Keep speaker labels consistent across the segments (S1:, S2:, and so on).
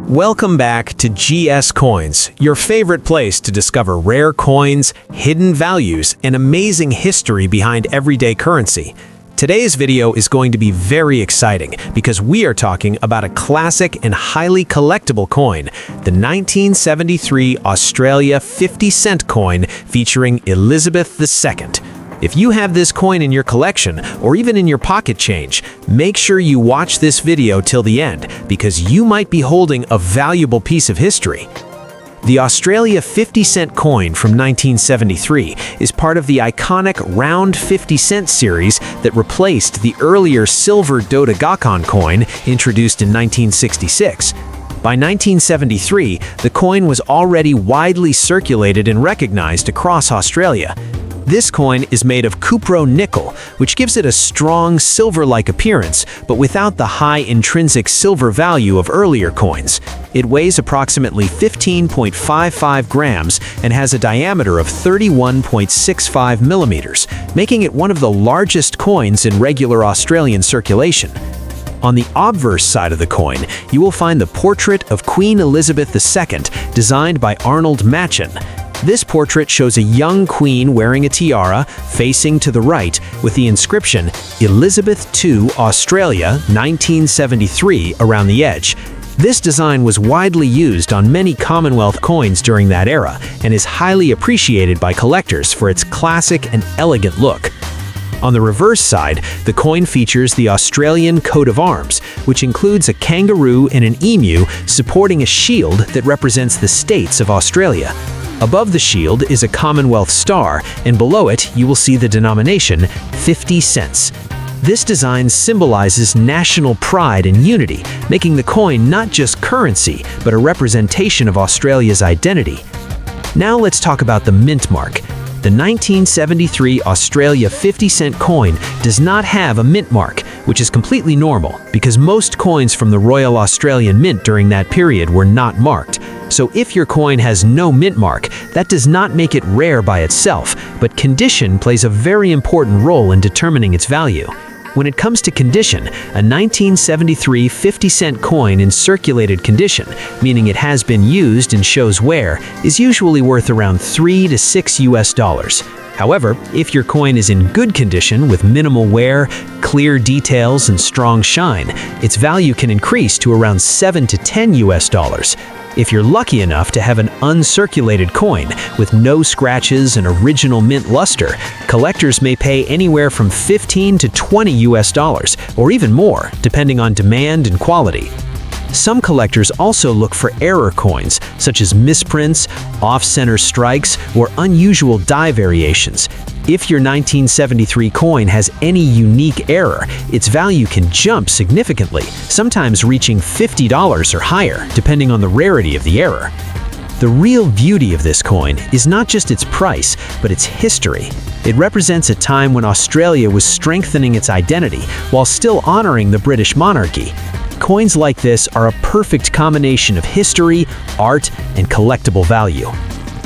S1: Welcome back to GS Coins, your favorite place to discover rare coins, hidden values, and amazing history behind everyday currency. Today's video is going to be very exciting because we are talking about a classic and highly collectible coin, the 1973 Australia 50-cent coin featuring Elizabeth II. If you have this coin in your collection or even in your pocket change, make sure you watch this video till the end because you might be holding a valuable piece of history. The Australia 50-cent coin from 1973 is part of the iconic round 50-cent series that replaced the earlier silver Dodegakon coin introduced in 1966. By 1973, the coin was already widely circulated and recognized across Australia. This coin is made of cupro-nickel, which gives it a strong silver-like appearance, but without the high intrinsic silver value of earlier coins. It weighs approximately 15.55 grams and has a diameter of 31.65 millimeters, making it one of the largest coins in regular Australian circulation. On the obverse side of the coin, you will find the portrait of Queen Elizabeth II, designed by Arnold Machen. This portrait shows a young queen wearing a tiara, facing to the right, with the inscription Elizabeth II Australia 1973 around the edge. This design was widely used on many Commonwealth coins during that era and is highly appreciated by collectors for its classic and elegant look. On the reverse side, the coin features the Australian coat of arms, which includes a kangaroo and an emu supporting a shield that represents the states of Australia. Above the shield is a Commonwealth star, and below it you will see the denomination 50 cents. This design symbolizes national pride and unity, making the coin not just currency, but a representation of Australia's identity. Now let's talk about the mint mark. The 1973 Australia 50-cent coin does not have a mint mark, which is completely normal because most coins from the Royal Australian Mint during that period were not marked. So if your coin has no mint mark, that does not make it rare by itself, but condition plays a very important role in determining its value. When it comes to condition, a 1973 50-cent coin in circulated condition, meaning it has been used and shows wear, is usually worth around $3 to $6. However, if your coin is in good condition with minimal wear, clear details, and strong shine, its value can increase to around $7 to $10. If you're lucky enough to have an uncirculated coin with no scratches and original mint luster, collectors may pay anywhere from $15 to $20 or even more, depending on demand and quality. Some collectors also look for error coins, such as misprints, off-center strikes, or unusual die variations. If your 1973 coin has any unique error, its value can jump significantly, sometimes reaching $50 or higher, depending on the rarity of the error. The real beauty of this coin is not just its price, but its history. It represents a time when Australia was strengthening its identity while still honoring the British monarchy. Coins like this are a perfect combination of history, art, and collectible value.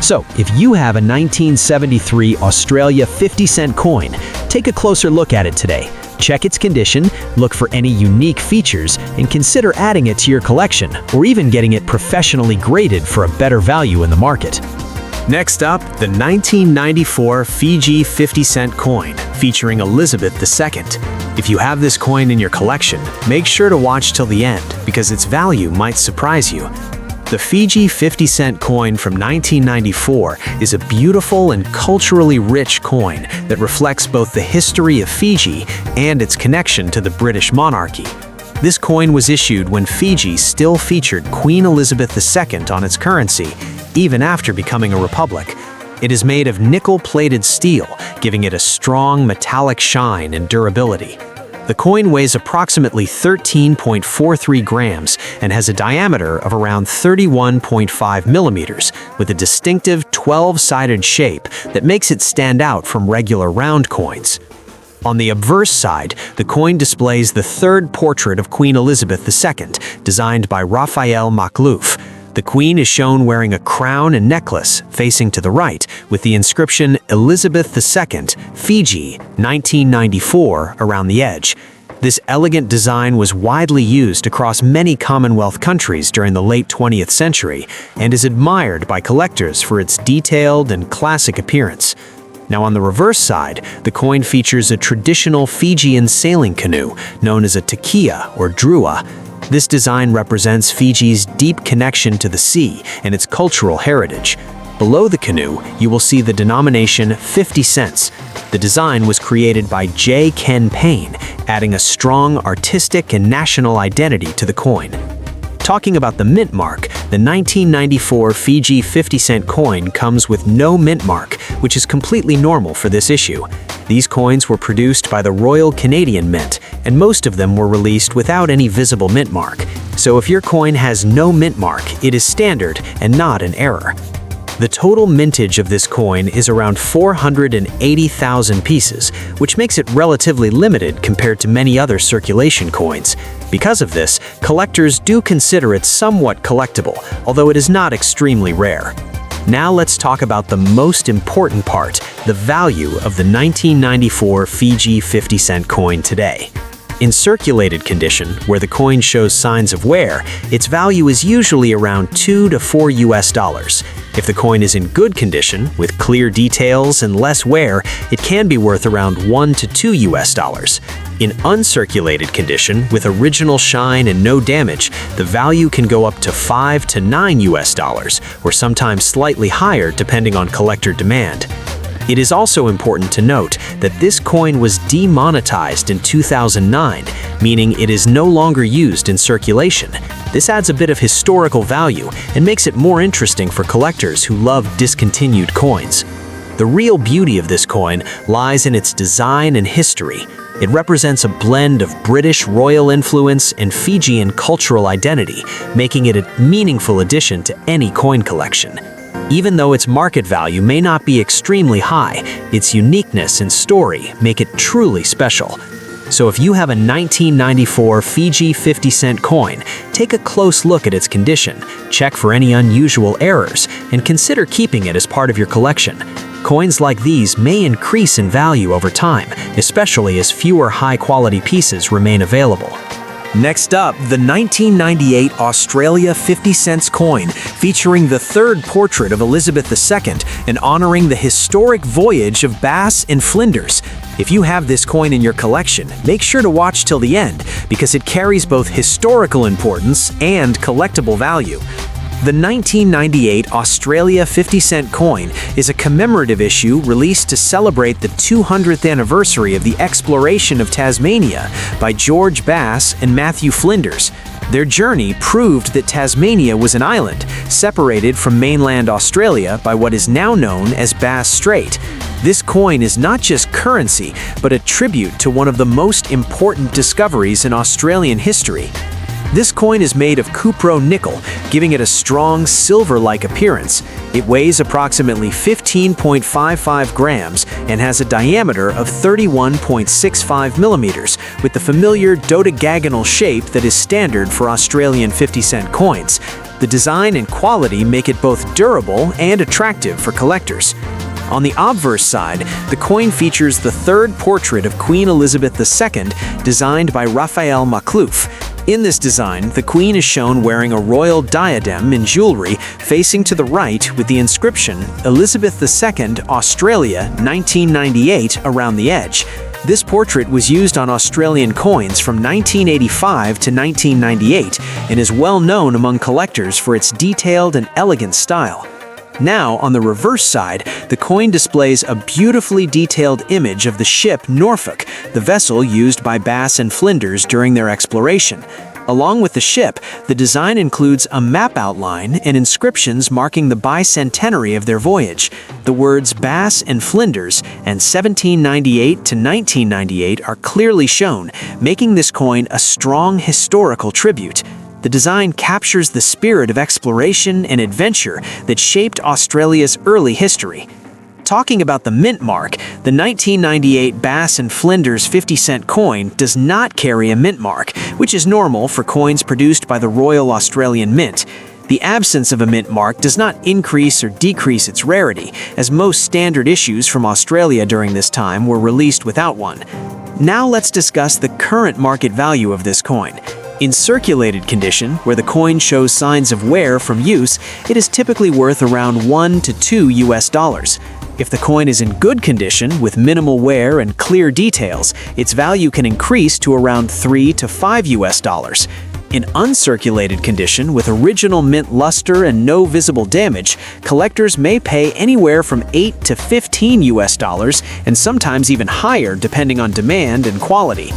S1: So, if you have a 1973 Australia 50-cent coin, take a closer look at it today. Check its condition, look for any unique features, and consider adding it to your collection or even getting it professionally graded for a better value in the market. Next up, the 1994 Fiji 50-cent coin featuring Elizabeth II. If you have this coin in your collection, make sure to watch till the end because its value might surprise you. The Fiji 50-cent coin from 1994 is a beautiful and culturally rich coin that reflects both the history of Fiji and its connection to the British monarchy. This coin was issued when Fiji still featured Queen Elizabeth II on its currency, even after becoming a republic. It is made of nickel-plated steel, giving it a strong metallic shine and durability. The coin weighs approximately 13.43 grams and has a diameter of around 31.5 millimeters, with a distinctive 12-sided shape that makes it stand out from regular round coins. On the obverse side, the coin displays the third portrait of Queen Elizabeth II, designed by Raphael Makhlouf. The queen is shown wearing a crown and necklace, facing to the right, with the inscription Elizabeth II, Fiji, 1994 around the edge. This elegant design was widely used across many Commonwealth countries during the late 20th century and is admired by collectors for its detailed and classic appearance. Now on the reverse side, the coin features a traditional Fijian sailing canoe known as a takia or drua. This design represents Fiji's deep connection to the sea and its cultural heritage. Below the canoe, you will see the denomination 50 cents. The design was created by J. Ken Payne, adding a strong artistic and national identity to the coin. Talking about the mint mark, the 1994 Fiji 50-cent coin comes with no mint mark, which is completely normal for this issue. These coins were produced by the Royal Canadian Mint, and most of them were released without any visible mint mark. So if your coin has no mint mark, it is standard and not an error. The total mintage of this coin is around 480,000 pieces, which makes it relatively limited compared to many other circulation coins. Because of this, collectors do consider it somewhat collectible, although it is not extremely rare. Now let's talk about the most important part, the value of the 1994 Fiji 50-cent coin today. In circulated condition, where the coin shows signs of wear, its value is usually around $2 to $4. If the coin is in good condition, with clear details and less wear, it can be worth around $1 to $2. In uncirculated condition, with original shine and no damage, the value can go up to $5 to $9, or sometimes slightly higher depending on collector demand. It is also important to note that this coin was demonetized in 2009, meaning it is no longer used in circulation. This adds a bit of historical value and makes it more interesting for collectors who love discontinued coins. The real beauty of this coin lies in its design and history. It represents a blend of British royal influence and Fijian cultural identity, making it a meaningful addition to any coin collection. Even though its market value may not be extremely high, its uniqueness and story make it truly special. So if you have a 1994 Fiji 50-cent coin, take a close look at its condition, check for any unusual errors, and consider keeping it as part of your collection. Coins like these may increase in value over time, especially as fewer high-quality pieces remain available. Next up, the 1998 Australia 50 cents coin, featuring the third portrait of Elizabeth II and honoring the historic voyage of Bass and Flinders. If you have this coin in your collection, make sure to watch till the end because it carries both historical importance and collectible value. The 1998 Australia 50-cent coin is a commemorative issue released to celebrate the 200th anniversary of the exploration of Tasmania by George Bass and Matthew Flinders. Their journey proved that Tasmania was an island, separated from mainland Australia by what is now known as Bass Strait. This coin is not just currency, but a tribute to one of the most important discoveries in Australian history. This coin is made of cupro nickel, giving it a strong silver-like appearance. It weighs approximately 15.55 grams and has a diameter of 31.65 millimeters, with the familiar dodecahedral shape that is standard for Australian 50-cent coins. The design and quality make it both durable and attractive for collectors. On the obverse side, the coin features the third portrait of Queen Elizabeth II, designed by Raphael Maklouf. In this design, the Queen is shown wearing a royal diadem and jewelry facing to the right with the inscription Elizabeth II, Australia, 1998 around the edge. This portrait was used on Australian coins from 1985 to 1998 and is well known among collectors for its detailed and elegant style. Now, on the reverse side, the coin displays a beautifully detailed image of the ship Norfolk, the vessel used by Bass and Flinders during their exploration. Along with the ship, the design includes a map outline and inscriptions marking the bicentenary of their voyage. The words Bass and Flinders and 1798 to 1998 are clearly shown, making this coin a strong historical tribute. The design captures the spirit of exploration and adventure that shaped Australia's early history. Talking about the mint mark, the 1998 Bass and Flinders 50-cent coin does not carry a mint mark, which is normal for coins produced by the Royal Australian Mint. The absence of a mint mark does not increase or decrease its rarity, as most standard issues from Australia during this time were released without one. Now let's discuss the current market value of this coin. In circulated condition, where the coin shows signs of wear from use, it is typically worth around $1 to $2. If the coin is in good condition, with minimal wear and clear details, its value can increase to around $3 to $5. In uncirculated condition, with original mint luster and no visible damage, collectors may pay anywhere from $8 to $15 and sometimes even higher depending on demand and quality.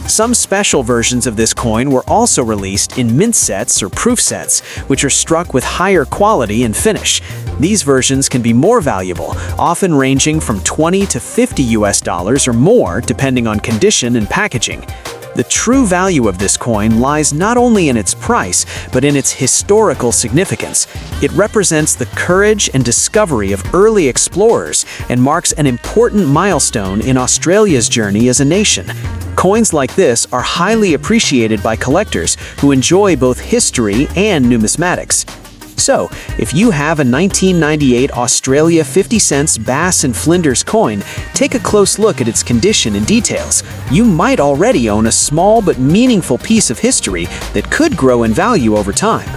S1: Some special versions of this coin were also released in mint sets or proof sets, which are struck with higher quality and finish. These versions can be more valuable, often ranging from $20 to $50 or more depending on condition and packaging. The true value of this coin lies not only in its price, but in its historical significance. It represents the courage and discovery of early explorers and marks an important milestone in Australia's journey as a nation. Coins like this are highly appreciated by collectors who enjoy both history and numismatics. So, if you have a 1998 Australia 50 cents Bass and Flinders coin, take a close look at its condition and details. You might already own a small but meaningful piece of history that could grow in value over time.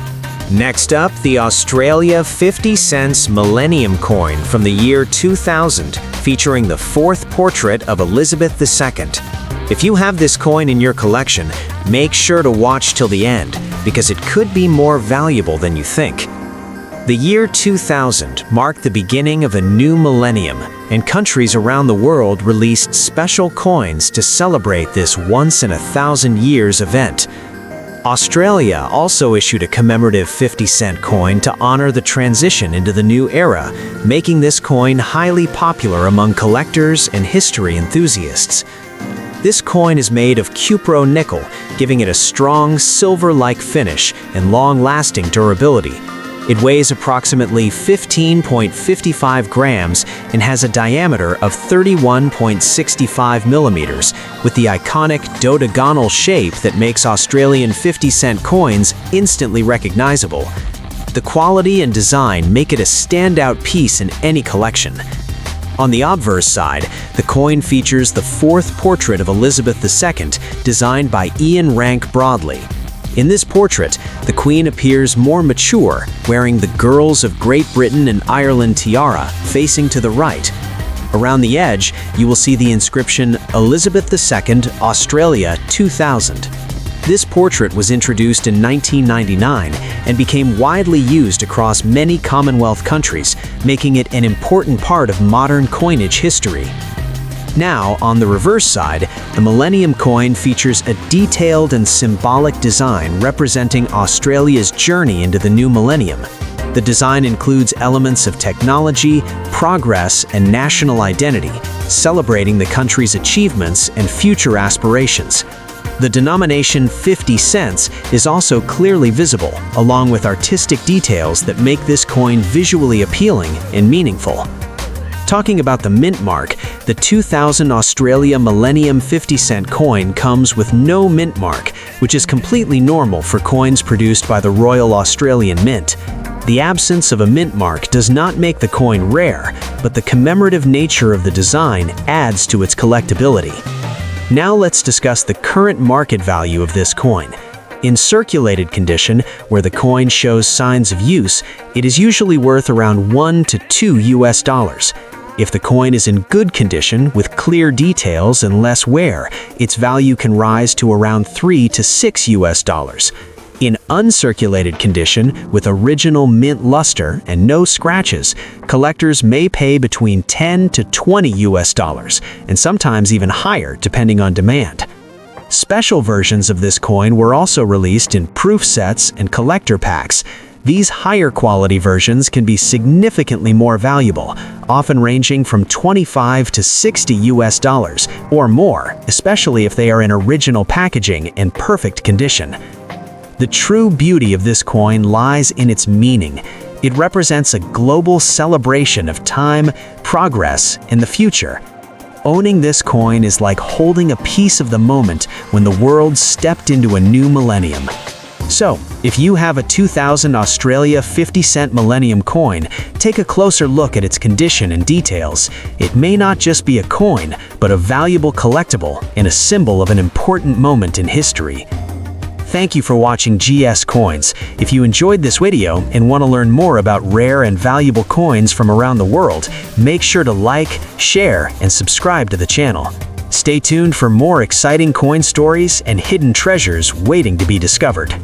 S2: Next up, the Australia 50 cents Millennium coin from the year 2000, featuring the fourth portrait of Elizabeth II. If you have this coin in your collection, make sure to watch till the end, because it could be more valuable than you think. The year 2000 marked the beginning of a new millennium, and countries around the world released special coins to celebrate this once-in-a-thousand-years event. Australia also issued a commemorative 50-cent coin to honor the transition into the new era, making this coin highly popular among collectors and history enthusiasts. This coin is made of cupro nickel, giving it a strong silver-like finish and long-lasting durability. It weighs approximately 15.55 grams and has a diameter of 31.65 millimeters, with the iconic dodecagonal shape that makes Australian 50-cent coins instantly recognizable. The quality and design make it a standout piece in any collection. On the obverse side, the coin features the fourth portrait of Elizabeth II, designed by Ian Rank Broadley. In this portrait, the Queen appears more mature, wearing the Girls of Great Britain and Ireland tiara, facing to the right. Around the edge, you will see the inscription Elizabeth II, Australia 2000. This portrait was introduced in 1999 and became widely used across many Commonwealth countries, making it an important part of modern coinage history. Now, on the reverse side, the Millennium coin features a detailed and symbolic design representing Australia's journey into the new millennium. The design includes elements of technology, progress, and national identity, celebrating the country's achievements and future aspirations. The denomination 50 cents is also clearly visible, along with artistic details that make this coin visually appealing and meaningful. Talking about the mint mark, the 2000 Australia Millennium 50-cent coin comes with no mint mark, which is completely normal for coins produced by the Royal Australian Mint. The absence of a mint mark does not make the coin rare, but the commemorative nature of the design adds to its collectability. Now let's discuss the current market value of this coin. In circulated condition, where the coin shows signs of use, it is usually worth around $1 to $2. If the coin is in good condition, with clear details and less wear, its value can rise to around $3 to $6. In uncirculated condition, with original mint luster and no scratches, collectors may pay between $10 to $20, and sometimes even higher depending on demand. Special versions of this coin were also released in proof sets and collector packs. These higher quality versions can be significantly more valuable, often ranging from $25 to $60 or more, especially if they are in original packaging and perfect condition. The true beauty of this coin lies in its meaning. It represents a global celebration of time, progress, and the future. Owning this coin is like holding a piece of the moment when the world stepped into a new millennium.
S1: So, if you have a 2000 Australia 50-cent Millennium coin, take a closer look at its condition and details. It may not just be a coin, but a valuable collectible and a symbol of an important moment in history. Thank you for watching GS Coins. If you enjoyed this video and want to learn more about rare and valuable coins from around the world, make sure to like, share, and subscribe to the channel. Stay tuned for more exciting coin stories and hidden treasures waiting to be discovered.